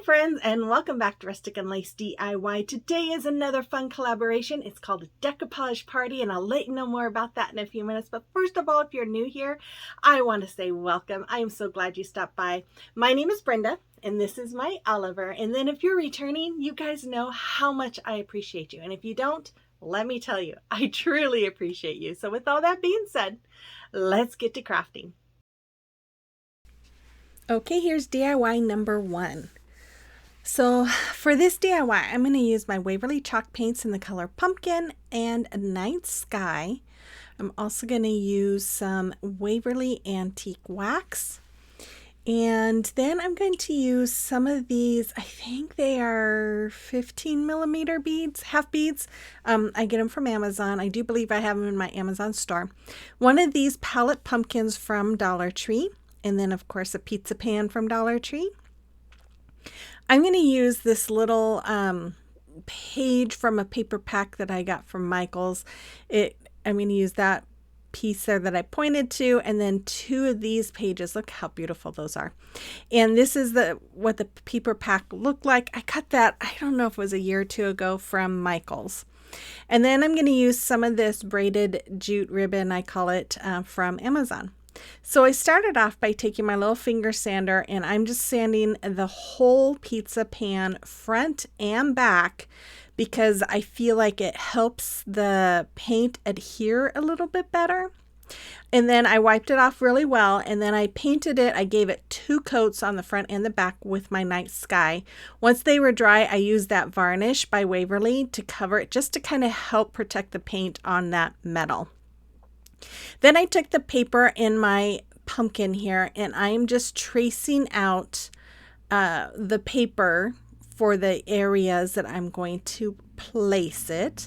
friends, and welcome back to Rustic and Lace DIY. Today is another fun collaboration. It's called a Decoupage Party, and I'll let you know more about that in a few minutes. But first of all, if you're new here, I want to say welcome. I am so glad you stopped by. My name is Brenda, and this is my Oliver. And then if you're returning, you guys know how much I appreciate you. And if you don't, let me tell you, I truly appreciate you. So with all that being said, let's get to crafting. Okay, here's DIY number 1. So for this DIY, I'm going to use my Waverly chalk paints in the color Pumpkin and Night Sky. I'm also going to use some Waverly Antique Wax. And then I'm going to use some of these, I think they are 15 millimeter beads, half beads. I get them from Amazon. I do believe I have them in my Amazon store. One of these Pallet pumpkins from Dollar Tree. And then, of course, a pizza pan from Dollar Tree. I'm going to use this little page from a paper pack that I got from Michael's. I'm going to use that piece there that I pointed to, and then 2 of these pages. Look how beautiful those are. And this is what the paper pack looked like. I cut that, I don't know if it was a year or 2 ago, from Michael's. And then I'm going to use some of this braided jute ribbon, I call it, from Amazon. So I started off by taking my little finger sander, and I'm just sanding the whole pizza pan front and back because I feel like it helps the paint adhere a little bit better. And then I wiped it off really well, and then I painted it. I gave it 2 coats on the front and the back with my Night Sky. Once they were dry, I used that varnish by Waverly to cover it, just to kind of help protect the paint on that metal. Then I took the paper in my pumpkin here, and I'm just tracing out the paper for the areas that I'm going to place it.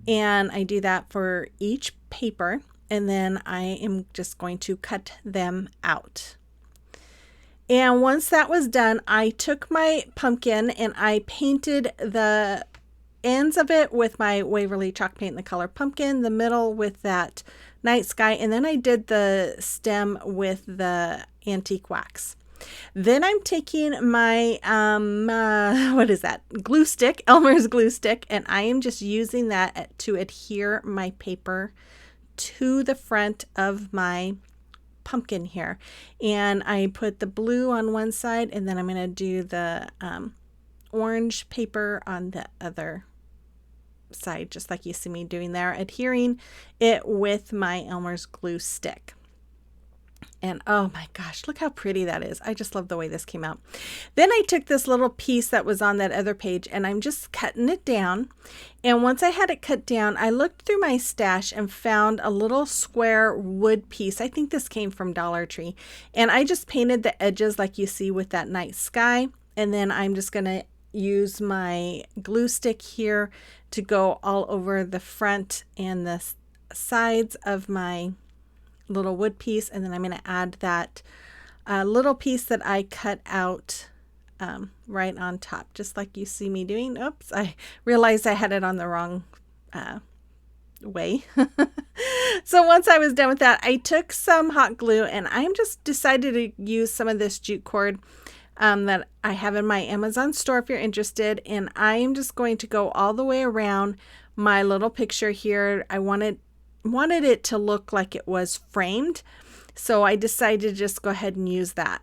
And I do that for each paper, and then I am just going to cut them out. And once that was done, I took my pumpkin and I painted the ends of it with my Waverly chalk paint in the color Pumpkin, the middle with that Night Sky, and then I did the stem with the antique wax. Then I'm taking my what is that, glue stick, Elmer's glue stick, and I am just using that to adhere my paper to the front of my pumpkin here. And I put the blue on one side, and then I'm going to do the orange paper on the other side, just like you see me doing there, adhering it with my Elmer's glue stick. And oh my gosh, look how pretty that is. I just love the way this came out. Then I took this little piece that was on that other page, and I'm just cutting it down. And once I had it cut down, I looked through my stash and found a little square wood piece. I think this came from Dollar Tree. And I just painted the edges like you see with that Night Sky. And then I'm just going to use my glue stick here to go all over the front and the sides of my little wood piece. And then I'm going to add that little piece that I cut out right on top, just like you see me doing. Oops, I realized I had it on the wrong way. So once I was done with that, I took some hot glue, and I'm just decided to use some of this jute cord that I have in my Amazon store if you're interested. And I'm just going to go all the way around my little picture here. I wanted it to look like it was framed, so I decided to just go ahead and use that.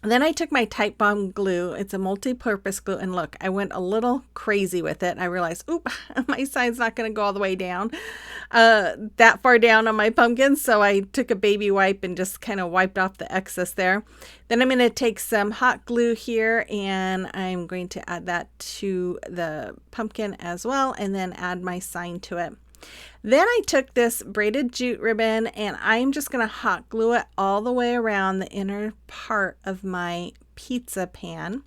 And then I took my Type Bomb glue. It's a multi-purpose glue, and look, I went a little crazy with it. I realized, oop, my side's not going to go all the way down, that far down on my pumpkin, so I took a baby wipe and just kind of wiped off the excess there. Then I'm going to take some hot glue here, and I'm going to add that to the pumpkin as well, and then add my sign to it. Then I took this braided jute ribbon, and I'm just going to hot glue it all the way around the inner part of my pizza pan.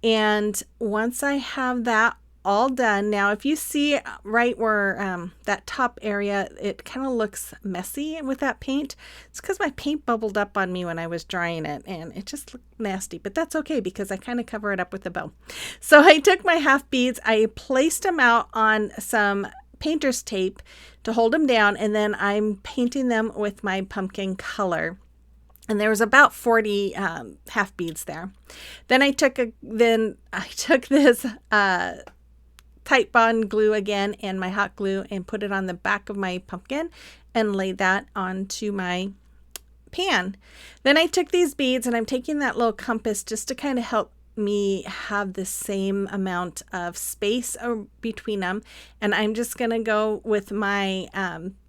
And once I have that all done, now if you see right where that top area, it kind of looks messy with that paint. It's because my paint bubbled up on me when I was drying it, and it just looked nasty, but that's okay because I kind of cover it up with a bow. So I took my half beads, I placed them out on some painter's tape to hold them down, and then I'm painting them with my pumpkin color. And there was about 40 half beads there. Then I took this tight bond glue again and my hot glue and put it on the back of my pumpkin and laid that onto my pan. Then I took these beads, and I'm taking that little compass just to kind of help me have the same amount of space between them. And I'm just going to go with my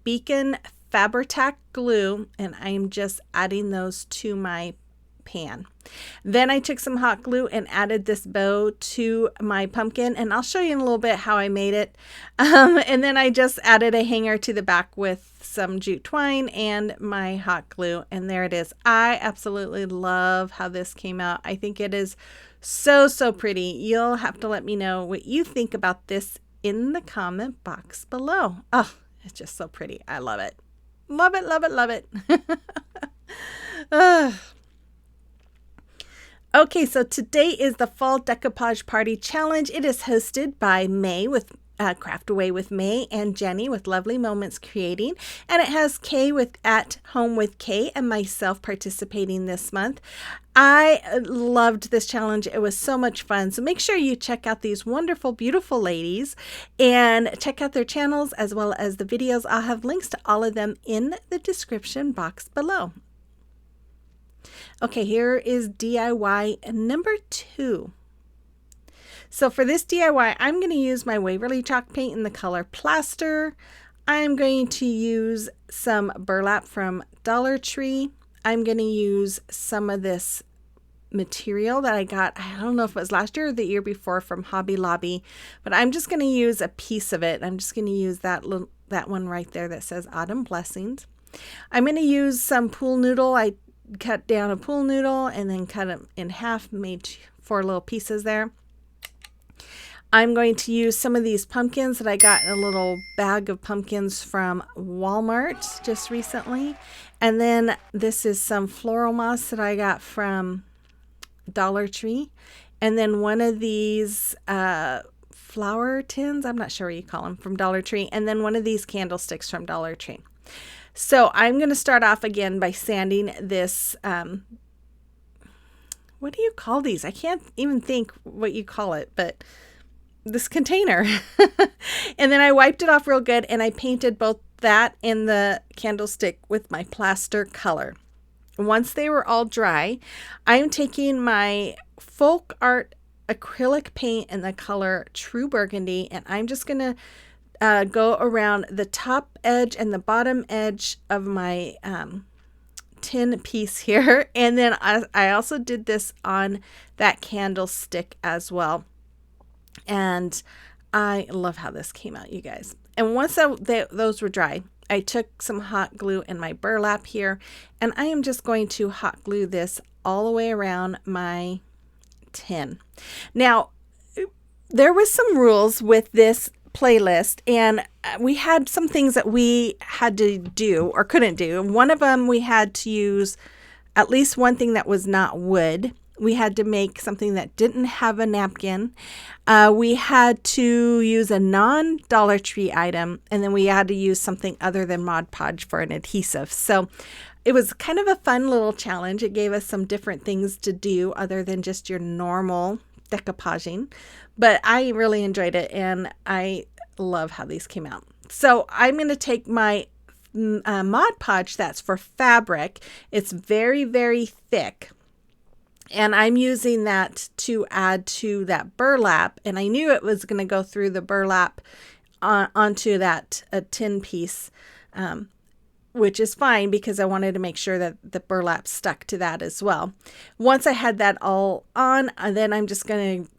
Beacon Fabri-Tac glue, and I'm just adding those to my pan. Then I took some hot glue and added this bow to my pumpkin, and I'll show you in a little bit how I made it. And then I just added a hanger to the back with some jute twine and my hot glue, and there it is. I absolutely love how this came out. I think it is so, so pretty. You'll have to let me know what you think about this in the comment box below. Oh, it's just so pretty. I love it. Love it, love it, love it. Okay, so today is the Fall Decoupage Party Challenge. It is hosted by Mae with Craft Away with Mae and Jennie with Lovely Moments Creating. And it has Kay with At Home with Kay and myself participating this month. I loved this challenge. It was so much fun. So make sure you check out these wonderful, beautiful ladies and check out their channels as well as the videos. I'll have links to all of them in the description box below. Okay, here is DIY number 2. So for this DIY, I'm going to use my Waverly chalk paint in the color Plaster. I'm going to use some burlap from Dollar Tree. I'm going to use some of this material that I got, I don't know if it was last year or the year before, from Hobby Lobby, but I'm just going to use a piece of it. I'm just going to use that one right there that says Autumn Blessings. I'm going to use some pool noodle. I cut down a pool noodle and then cut it in half, made 4 little pieces there. I'm going to use some of these pumpkins that I got in a little bag of pumpkins from Walmart just recently. And then this is some floral moss that I got from Dollar Tree. And then one of these flower tins, I'm not sure what you call them, from Dollar Tree. And then one of these candlesticks from Dollar Tree. So I'm going to start off again by sanding this, what do you call these? I can't even think what you call it, but this container. And then I wiped it off real good, and I painted both that and the candlestick with my Plaster color. Once they were all dry, I'm taking my Folk Art acrylic paint in the color True Burgundy, and I'm just going to go around the top edge and the bottom edge of my tin piece here. And then I also did this on that candlestick as well. And I love how this came out, you guys. And once those were dry, I took some hot glue in my burlap here, and I am just going to hot glue this all the way around my tin. Now, there was some rules with this playlist, and we had some things that we had to do or couldn't do. One of them, we had to use at least one thing that was not wood. We had to make something that didn't have a napkin. We had to use a non-Dollar Tree item, and then we had to use something other than Mod Podge for an adhesive. So it was kind of a fun little challenge. It gave us some different things to do other than just your normal decoupaging, but I really enjoyed it, and I love how these came out. So I'm going to take my Mod Podge that's for fabric. It's very, very thick, and I'm using that to add to that burlap, and I knew it was going to go through the burlap onto that tin piece, which is fine because I wanted to make sure that the burlap stuck to that as well. Once I had that all on, then I'm just going to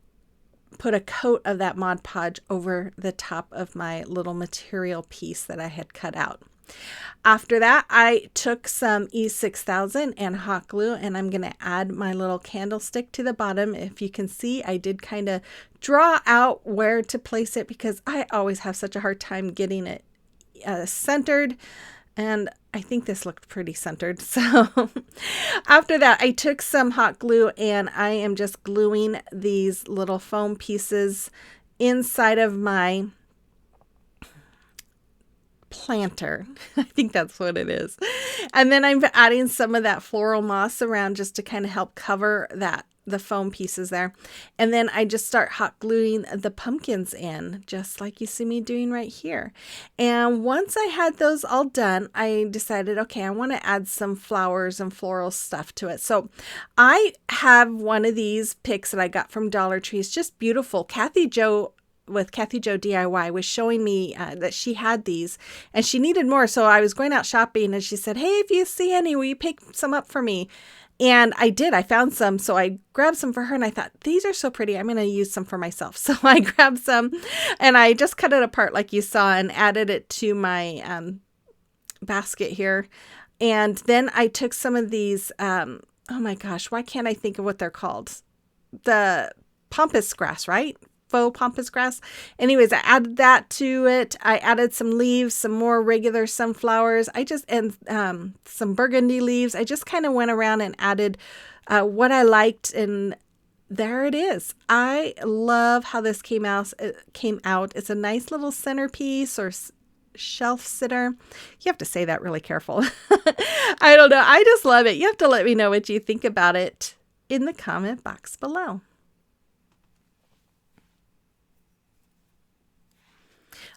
put a coat of that Mod Podge over the top of my little material piece that I had cut out. After that, I took some E6000 and hot glue, and I'm going to add my little candlestick to the bottom. If you can see, I did kind of draw out where to place it because I always have such a hard time getting it centered. And I think this looked pretty centered. So after that, I took some hot glue, and I am just gluing these little foam pieces inside of my planter. I think that's what it is. And then I'm adding some of that floral moss around just to kind of help cover the foam pieces there. And then I just start hot gluing the pumpkins in, just like you see me doing right here. And once I had those all done, I decided, okay, I want to add some flowers and floral stuff to it. So I have one of these picks that I got from Dollar Tree. It's just beautiful. Kathy Jo DIY was showing me that she had these and she needed more. So I was going out shopping and she said, hey, if you see any, will you pick some up for me? And I did. I found some. So I grabbed some for her and I thought, these are so pretty. I'm going to use some for myself. So I grabbed some and I just cut it apart like you saw and added it to my basket here. And then I took some of these, oh my gosh, why can't I think of what they're called? The pampas grass, right? Faux pampas grass. Anyways, I added that to it. I added some leaves, some more regular sunflowers. And some burgundy leaves. I just kind of went around and added what I liked, and there it is. I love how this came out. It's a nice little centerpiece or shelf sitter. You have to say that really careful. I don't know. I just love it. You have to let me know what you think about it in the comment box below.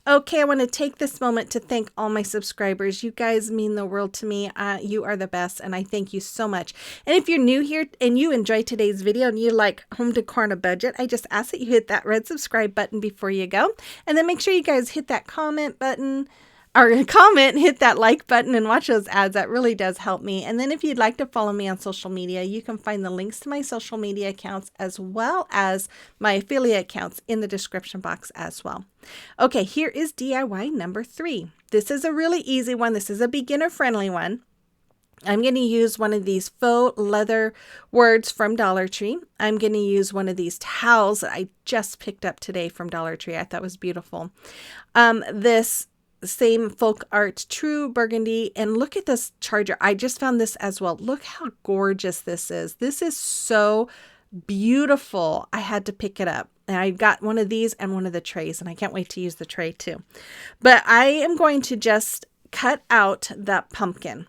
Okay, I want to take this moment to thank all my subscribers. You guys mean the world to me. You are the best, and I thank you so much. And if you're new here and you enjoyed today's video and you like home decor on a budget, I just ask that you hit that red subscribe button before you go. And then make sure you guys hit that comment button, or comment, hit that like button, and watch those ads. That really does help me. And then if you'd like to follow me on social media, you can find the links to my social media accounts as well as my affiliate accounts in the description box as well. Okay, here is DIY number 3. This is a really easy one. This is a beginner-friendly one. I'm going to use one of these faux leather words from Dollar Tree. I'm going to use one of these towels that I just picked up today from Dollar Tree. I thought was beautiful. This same folk art true burgundy, and look at this charger. I just found this as well. Look how gorgeous this is. This is so beautiful. I had to pick it up, and I got one of these and one of the trays, and I can't wait to use the tray too. But I am going to just cut out that pumpkin.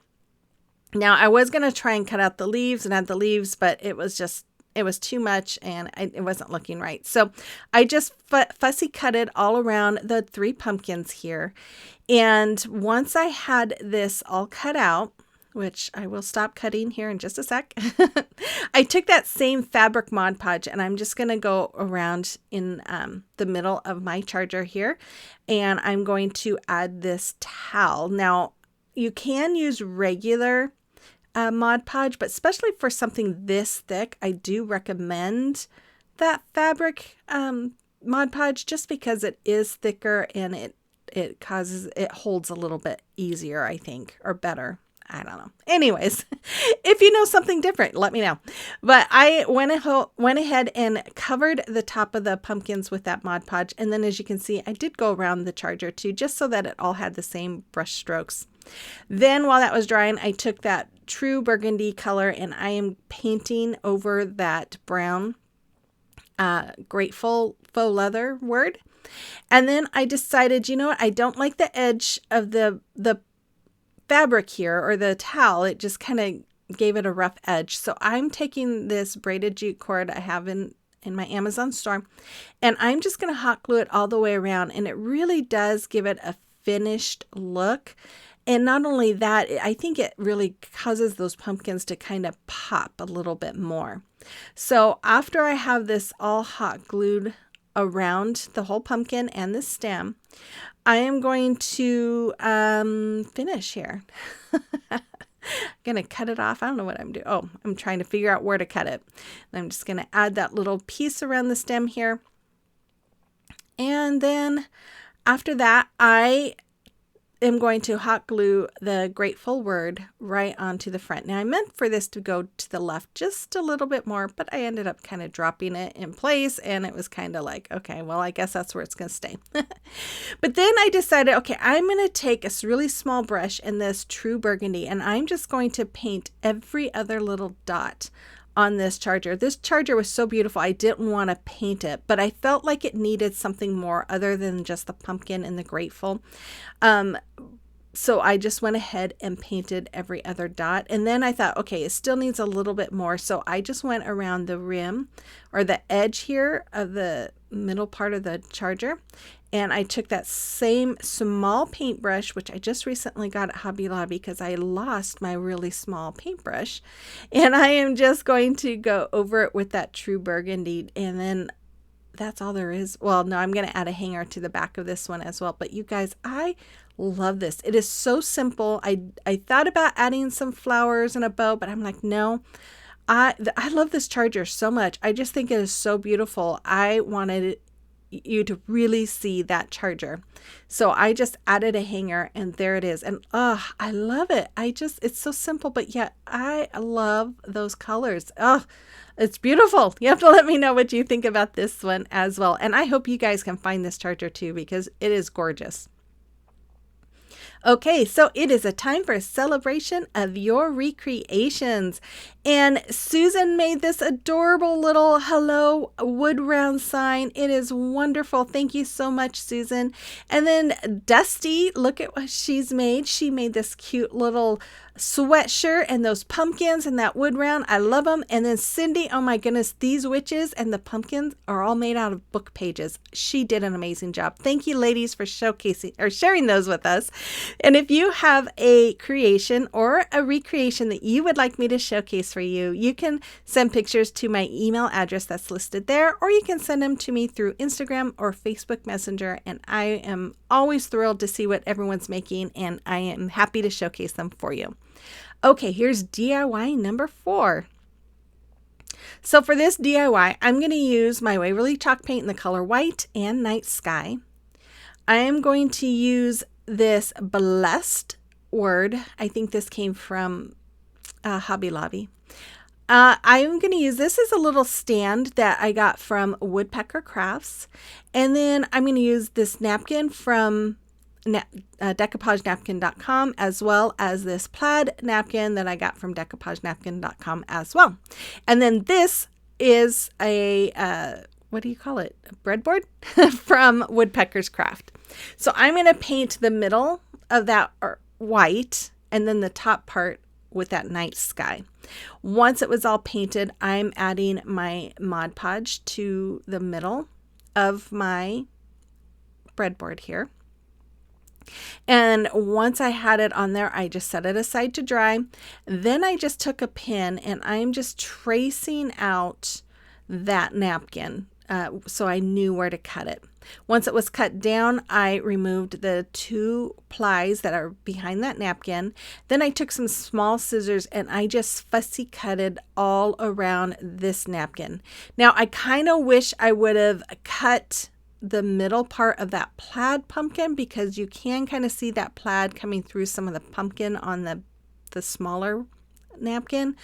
Now I was going to try and cut out the leaves and add the leaves, but it was too much and it wasn't looking right. So I just fussy cut it all around the 3 pumpkins here. And once I had this all cut out, which I will stop cutting here in just a sec, I took that same fabric Mod Podge and I'm just going to go around in the middle of my charger here. And I'm going to add this towel. Now you can use regular Mod Podge, but especially for something this thick, I do recommend that fabric Mod Podge just because it is thicker and it holds a little bit easier, I think, or better. I don't know. Anyways, if you know something different, let me know. But I went ahead and covered the top of the pumpkins with that Mod Podge. And then as you can see, I did go around the charger too, just so that it all had the same brush strokes. Then while that was drying, I took that true burgundy color and I am painting over that brown grateful faux leather word. And then I decided, you know what, I don't like the edge of the fabric here or the towel. It just kind of gave it a rough edge. So I'm taking this braided jute cord I have in my Amazon store, and I'm just going to hot glue it all the way around, and it really does give it a finished look. And not only that, I think it really causes those pumpkins to kind of pop a little bit more. So after I have this all hot glued around the whole pumpkin and the stem, I am going to finish here. I'm going to cut it off. I don't know what I'm doing. Oh, I'm trying to figure out where to cut it. And I'm just going to add that little piece around the stem here. And then after that, I am going to hot glue the grateful word right onto the front. Now I meant for this to go to the left just a little bit more, but I ended up kind of dropping it in place, and it was kind of like, okay, well, I guess that's where it's going to stay. But then I decided, okay, I'm going to take a really small brush in this true burgundy, and I'm just going to paint every other little dot on this charger. This charger was so beautiful. I didn't want to paint it, but I felt like it needed something more other than just the pumpkin and the grateful. So I just went ahead and painted every other dot. And then I thought, okay, it still needs a little bit more. So I just went around the rim or the edge here of the middle part of the charger. And I took that same small paintbrush, which I just recently got at Hobby Lobby because I lost my really small paintbrush. And I am just going to go over it with that true burgundy. And then that's all there is. Well, no, I'm going to add a hanger to the back of this one as well. But you guys, I love this. It is so simple. I thought about adding some flowers and a bow, but I'm like, no. I love this charger so much. I just think it is so beautiful. I wanted you to really see that charger. So I just added a hanger and there it is. And I love it. It's so simple, but yet I love those colors. It's beautiful. You have to let me know what you think about this one as well. And I hope you guys can find this charger too, because it is gorgeous. Okay, so it is a time for a celebration of your recreations. And Susan made this adorable little hello wood round sign. It is wonderful. Thank you so much, Susan. And then Dusty, look at what she's made. She made this cute little sweatshirt and those pumpkins and that wood round. I love them. And then Cindy, oh my goodness, these witches and the pumpkins are all made out of book pages. She did an amazing job. Thank you, ladies, for showcasing or sharing those with us. And if you have a creation or a recreation that you would like me to showcase for you, you can send pictures to my email address that's listed there, or you can send them to me through Instagram or Facebook Messenger. And I am always thrilled to see what everyone's making, and I am happy to showcase them for you. Okay, here's DIY number 4. So for this DIY, I'm going to use my Waverly chalk paint in the color white and night sky. I am going to use this blessed word. I think this came from Hobby Lobby. I'm going to use this as a little stand that I got from Woodpecker Crafts. And then I'm going to use this napkin from decoupagenapkin.com, as well as this plaid napkin that I got from decoupagenapkin.com as well. And then this is a, what do you call it? A breadboard from Woodpecker's Craft. So I'm going to paint the middle of that white and then the top part with that night sky. Once it was all painted, I'm adding my Mod Podge to the middle of my breadboard here. And once I had it on there, I just set it aside to dry. Then I just took a pin and I'm just tracing out that napkin so I knew where to cut it. Once it was cut down, I removed the 2 plies that are behind that napkin. Then I took some small scissors and I just fussy cutted all around this napkin. Now I kind of wish I would have cut the middle part of that plaid pumpkin, because you can kind of see that plaid coming through some of the pumpkin on the smaller napkin,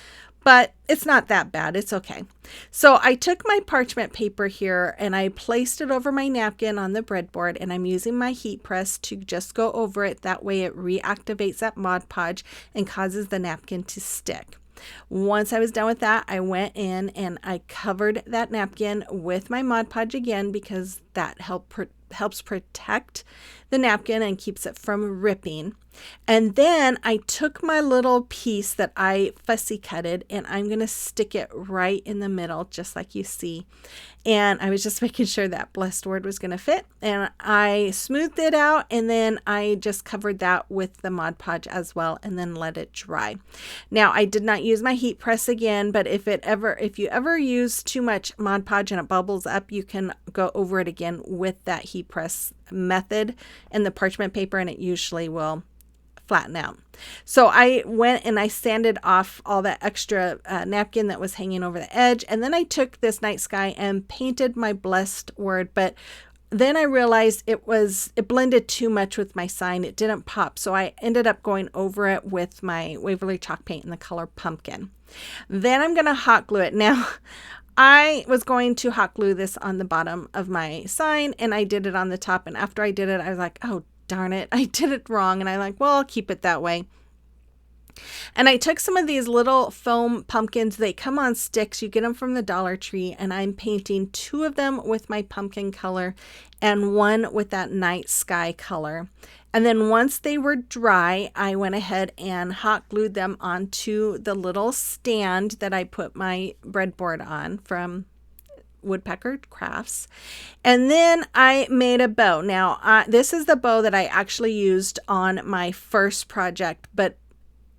but it's not that bad. It's okay. So I took my parchment paper here and I placed it over my napkin on the breadboard, and I'm using my heat press to just go over it. That way it reactivates that Mod Podge and causes the napkin to stick. Once I was done with that, I went in and I covered that napkin with my Mod Podge again, because that helps protect the napkin and keeps it from ripping. And then I took my little piece that I fussy cutted and I'm going to stick it right in the middle, just like you see. And I was just making sure that blessed word was going to fit. And I smoothed it out, and then I just covered that with the Mod Podge as well, and then let it dry. Now I did not use my heat press again, but if you ever use too much Mod Podge and it bubbles up, you can go over it again with that heat press method and the parchment paper, and it usually will flatten out. So I went and I sanded off all that extra napkin that was hanging over the edge, and then I took this night sky and painted my blessed word, but then I realized it blended too much with my sign. It didn't pop, so I ended up going over it with my Waverly chalk paint in the color pumpkin. Then I'm going to hot glue it. Now I was going to hot glue this on the bottom of my sign, and I did it on the top, and after I did it, I was like, oh darn it, I did it wrong. And I'm like, well, I'll keep it that way. And I took some of these little foam pumpkins. They come on sticks. You get them from the Dollar Tree. And I'm painting 2 of them with my pumpkin color and 1 with that night sky color. And then once they were dry, I went ahead and hot glued them onto the little stand that I put my breadboard on from Woodpecker Crafts. And then I made a bow. Now, this is the bow that I actually used on my first project, but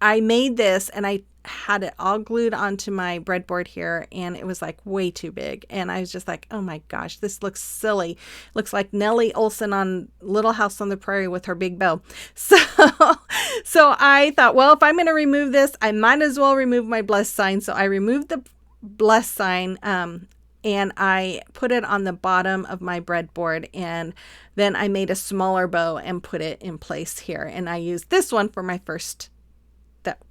I made this and I had it all glued onto my breadboard here, and it was like way too big. And I was just like, oh my gosh, this looks silly. Looks like Nellie Olson on Little House on the Prairie with her big bow. So I thought, well, if I'm going to remove this, I might as well remove my bless sign. So I removed the bless sign, and I put it on the bottom of my breadboard, and then I made a smaller bow and put it in place here. And I used this one for my first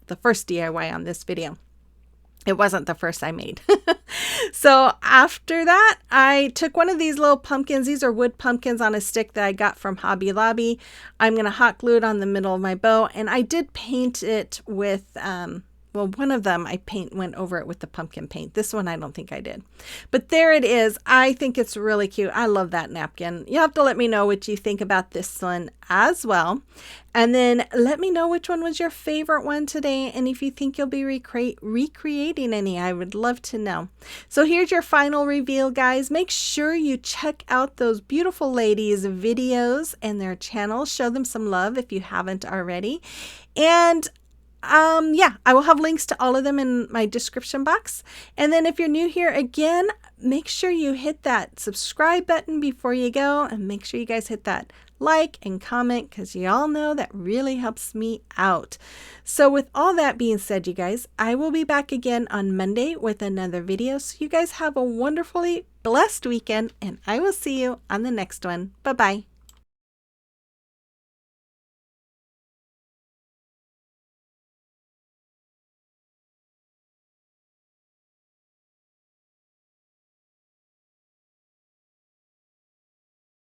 the first DIY on this video. It wasn't the first I made. So after that, I took one of these little pumpkins. These are wood pumpkins on a stick that I got from Hobby Lobby. I'm going to hot glue it on the middle of my bow. And I did paint it with, well, one of them I went over it with the pumpkin paint. This one I don't think I did. But there it is. I think it's really cute. I love that napkin. You'll have to let me know what you think about this one as well. And then let me know which one was your favorite one today, and if you think you'll be recreating any. I would love to know. So here's your final reveal, guys. Make sure you check out those beautiful ladies' videos and their channels. Show them some love if you haven't already. And yeah, I will have links to all of them in my description box. And then if you're new here again, make sure you hit that subscribe button before you go, and make sure you guys hit that like and comment, because y'all know that really helps me out. So with all that being said, you guys, I will be back again on Monday with another video. So you guys have a wonderfully blessed weekend, and I will see you on the next one. Bye-bye.